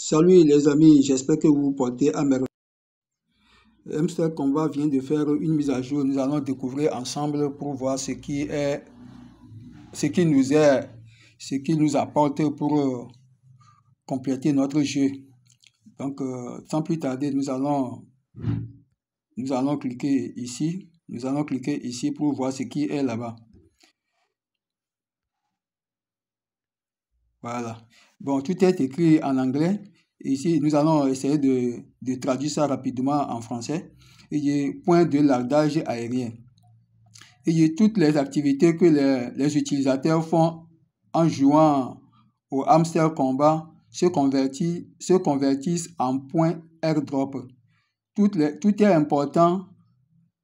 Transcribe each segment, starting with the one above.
Salut les amis, j'espère que vous vous portez à merveille. Hamster Combat vient de faire une mise à jour. Nous allons découvrir ensemble pour voir ce qui nous est, ce qui nous apporte pour compléter notre jeu. Donc, sans plus tarder, nous allons cliquer ici. Nous allons cliquer ici pour voir ce qui est là-bas. Voilà. Bon, tout est écrit en anglais. Ici, nous allons essayer de traduire ça rapidement en français. Il y a point de lardage aérien. Il y a toutes les activités que les utilisateurs font en jouant au Hamster Combat se convertissent en points airdrop. Tout est important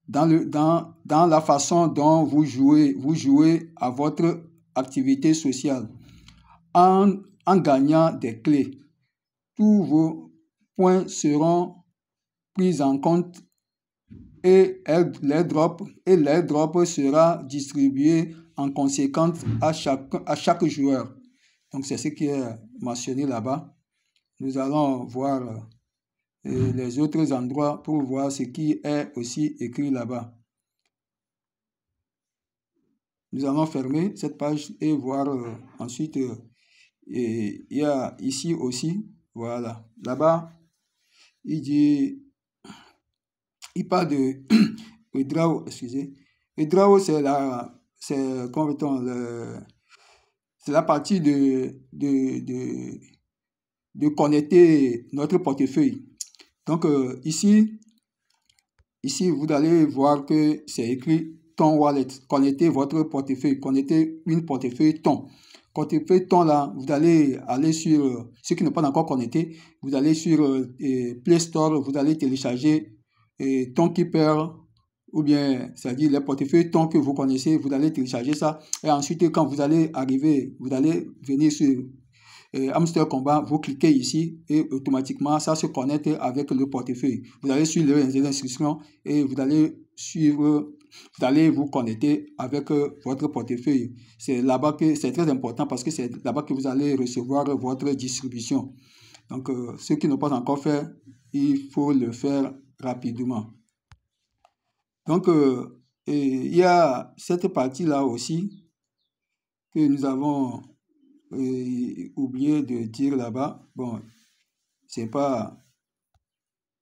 dans la façon dont vous jouez à votre activité sociale. En gagnant des clés, tous vos points seront pris en compte et l'airdrop sera distribué en conséquence à chaque joueur. Donc c'est ce qui est mentionné là-bas. Nous allons voir les autres endroits pour voir ce qui est aussi écrit là-bas. Nous allons fermer cette page et voir ensuite. Et il y a ici aussi, voilà, là-bas, il parle de withdraw, excusez. Withdraw, c'est la partie de connecter notre portefeuille. Donc ici, vous allez voir que c'est écrit ton wallet, connectez votre portefeuille, connectez une portefeuille ton. Portefeuille ton là, vous allez aller sur, ceux qui n'ont pas encore connecté, vous allez sur Play Store, vous allez télécharger ton Keeper, ou bien, c'est-à-dire les portefeuilles ton que vous connaissez, vous allez télécharger ça, et ensuite quand vous allez arriver, vous allez venir sur Hamster Combat, vous cliquez ici et automatiquement ça se connecte avec le portefeuille. Vous allez suivre les instructions et vous allez vous connecter avec votre portefeuille. C'est là-bas que c'est très important parce que c'est là-bas que vous allez recevoir votre distribution. Donc, ceux qui n'ont pas encore fait, il faut le faire rapidement. Donc, il y a cette partie-là aussi que nous avons oublié de dire là-bas. Bon, c'est pas...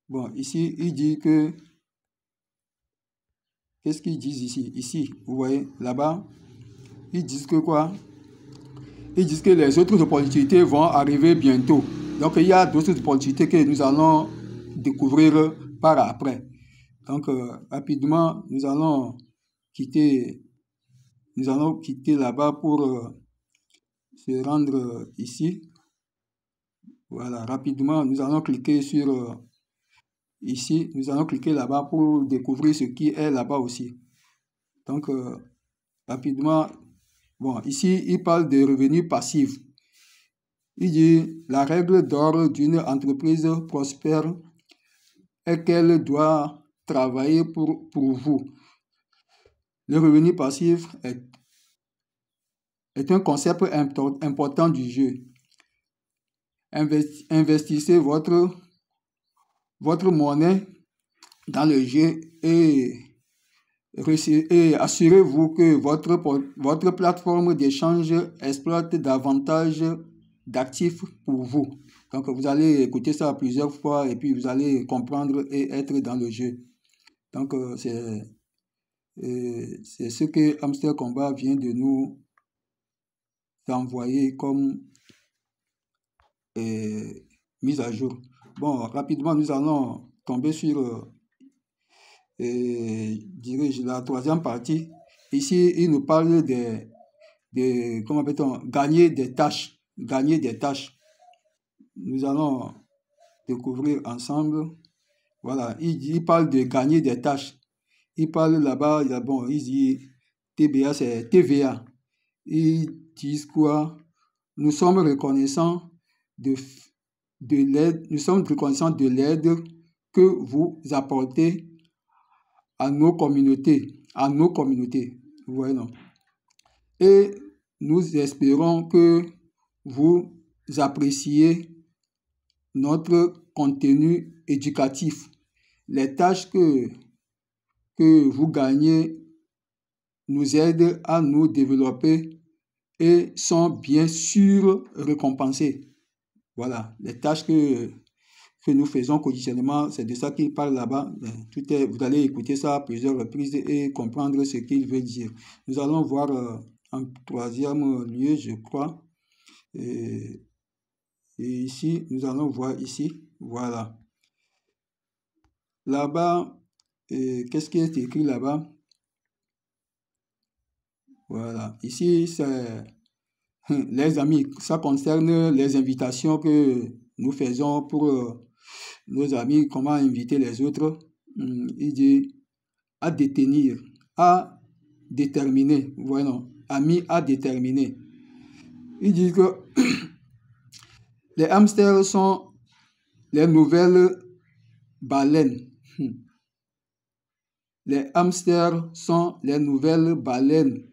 Bon, ici, il dit que... Qu'est-ce qu'ils disent ici? Ici, vous voyez, là-bas, ils disent que quoi? Ils disent que les autres opportunités vont arriver bientôt. Donc, il y a d'autres opportunités que nous allons découvrir par après. Donc, rapidement, nous allons quitter là-bas pour se rendre ici. Voilà, rapidement, nous allons cliquer sur ici. Nous allons cliquer là-bas pour découvrir ce qui est là-bas aussi. Donc, rapidement, bon, ici, il parle de revenus passifs. Il dit, la règle d'or d'une entreprise prospère est qu'elle doit travailler pour vous. Le revenu passif est un concept important du jeu. Investissez votre monnaie dans le jeu et assurez-vous que votre plateforme d'échange exploite davantage d'actifs pour vous. Donc, vous allez écouter ça plusieurs fois et puis vous allez comprendre et être dans le jeu. Donc, c'est ce que Hamster Combat vient de nous envoyer comme mise à jour. Bon, rapidement, nous allons tomber sur la troisième partie. Ici, il nous parle comment appelle-t-on, gagner des tâches. Gagner des tâches. Nous allons découvrir ensemble. Voilà, il parle de gagner des tâches. Il parle là-bas, bon, il dit TBA, c'est TVA. Ils disent quoi? Nous sommes reconnaissants de l'aide, que vous apportez à nos communautés. Vous voyez, non? Et nous espérons que vous appréciez notre contenu éducatif. Les tâches que vous gagnez nous aident à nous développer et sont bien sûr récompensées. Voilà, les tâches que nous faisons quotidiennement, c'est de ça qu'il parle là-bas. Vous allez écouter ça à plusieurs reprises et comprendre ce qu'il veut dire. Nous allons voir en troisième lieu, je crois. Et ici, nous allons voir ici. Voilà. Là-bas, qu'est-ce qui est écrit là-bas? Voilà. Ici, c'est les amis. Ça concerne les invitations que nous faisons pour nos amis, comment inviter les autres. Il dit à détenir, à déterminer. Voilà, amis à déterminer. Il dit que les hamsters sont les nouvelles baleines. Les hamsters sont les nouvelles baleines.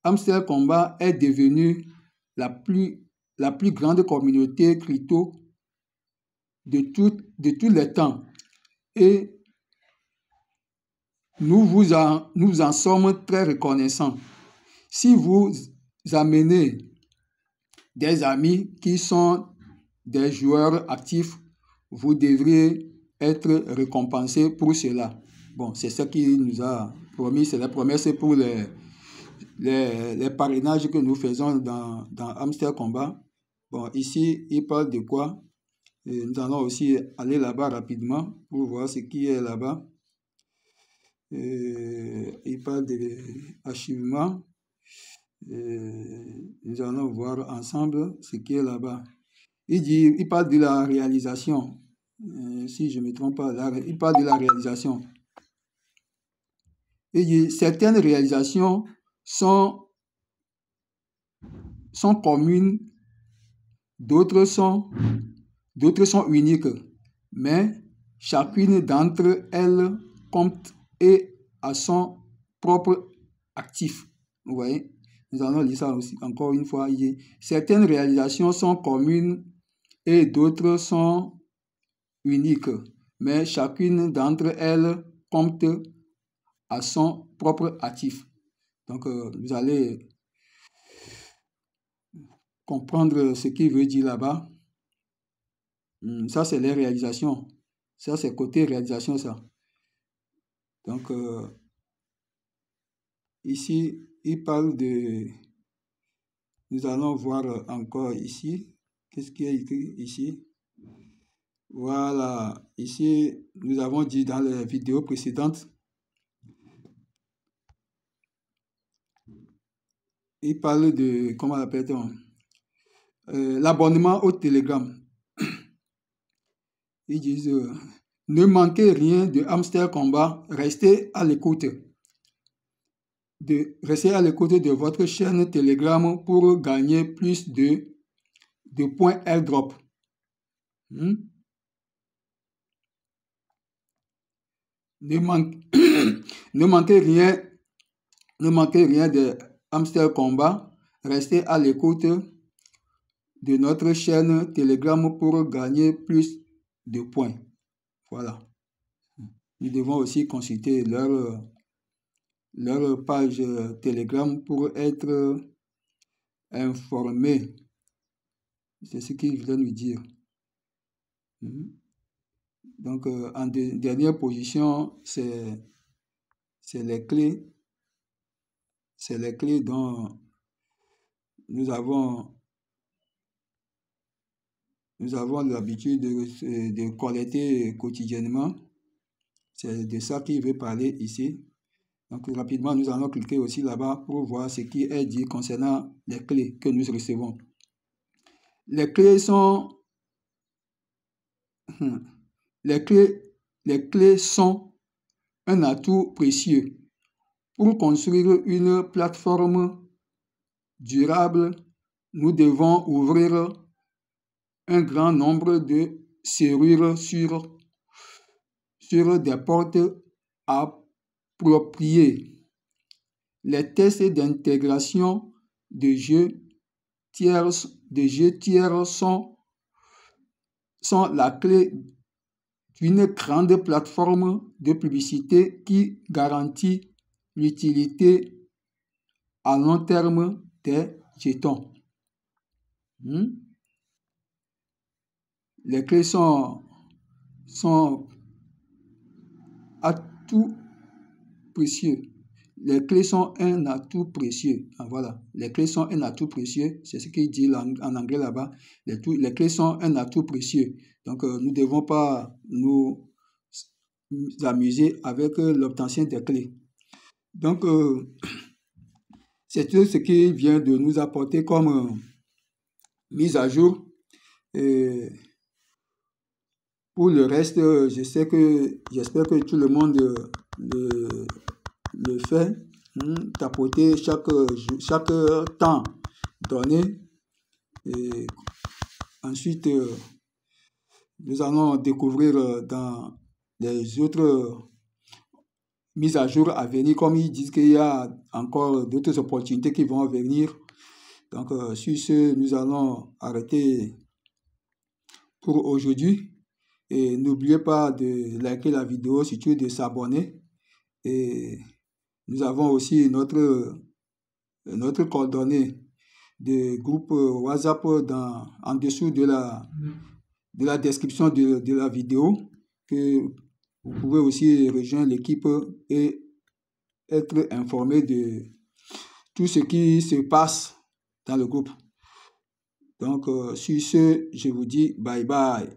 Hamster Combat est devenu la plus grande communauté crypto de tous les temps. Et nous en sommes très reconnaissants. Si vous amenez des amis qui sont des joueurs actifs, vous devriez être récompensé pour cela. Bon, c'est ce qu'il nous a promis, c'est la promesse pour les parrainages que nous faisons dans Hamster Combat. Bon, ici, il parle de quoi? Et nous allons aussi aller là-bas rapidement pour voir ce qui est là-bas. Il parle d'archivement. Nous allons voir ensemble ce qui est là-bas. Il parle de la réalisation. Si je ne me trompe pas, il parle de la réalisation. Il dit certaines réalisations sont communes, d'autres sont uniques, mais chacune d'entre elles compte et a son propre actif. Vous voyez, nous allons lire ça aussi encore une fois. Certaines réalisations sont communes et d'autres sont uniques, mais chacune d'entre elles compte à son propre actif. Donc, vous allez comprendre ce qu'il veut dire là-bas. Ça, c'est les réalisations. Ça, c'est côté réalisation, ça. Donc, ici, il parle de... Nous allons voir encore ici. Qu'est-ce qui est écrit ici? Voilà. Ici, nous avons dit dans les vidéos précédentes, il parle de... Comment l'appelle-t-on? L'abonnement au Telegram. Ils disent, ne manquez rien de Hamster Combat, restez à l'écoute. Restez à l'écoute de votre chaîne Telegram pour gagner plus de points airdrop. Ne manquez rien de Hamster Combat, restez à l'écoute de notre chaîne Telegram pour gagner plus de points. Voilà. Nous devons aussi consulter leur page Telegram pour être informés. C'est ce qu'il voulait nous dire. Donc, en dernière position, c'est les clés. C'est les clés dont nous avons l'habitude de collecter quotidiennement. C'est de ça qu'il veut parler ici. Donc, rapidement, nous allons cliquer aussi là-bas pour voir ce qui est dit concernant les clés que nous recevons. Les clés sont... Les clés sont un atout précieux. Pour construire une plateforme durable, nous devons ouvrir un grand nombre de serrures sur des portes appropriées. Les tests d'intégration de jeux tiers sont sont la clé d'une grande plateforme de publicité qui garantit l'utilité à long terme des jetons. Les clés sont atouts précieux. Les clés sont un atout précieux. Voilà, les clés sont un atout précieux. C'est ce qu'il dit en anglais là-bas. Les clés sont un atout précieux. Donc, nous ne devons pas nous amuser avec l'obtention des clés. Donc, c'est tout ce qu'il vient de nous apporter comme mise à jour. Et pour le reste, j'espère que tout le monde le fait, tapoter chaque temps donné. Et ensuite, nous allons découvrir dans les autres mises à jour à venir, comme ils disent qu'il y a encore d'autres opportunités qui vont venir. Donc, sur ce, nous allons arrêter pour aujourd'hui. Et n'oubliez pas de liker la vidéo, surtout de s'abonner. Et nous avons aussi notre coordonnée de groupe WhatsApp en dessous de la description de la vidéo, que vous pouvez aussi rejoindre l'équipe et être informé de tout ce qui se passe dans le groupe. Donc, sur ce, je vous dis bye bye.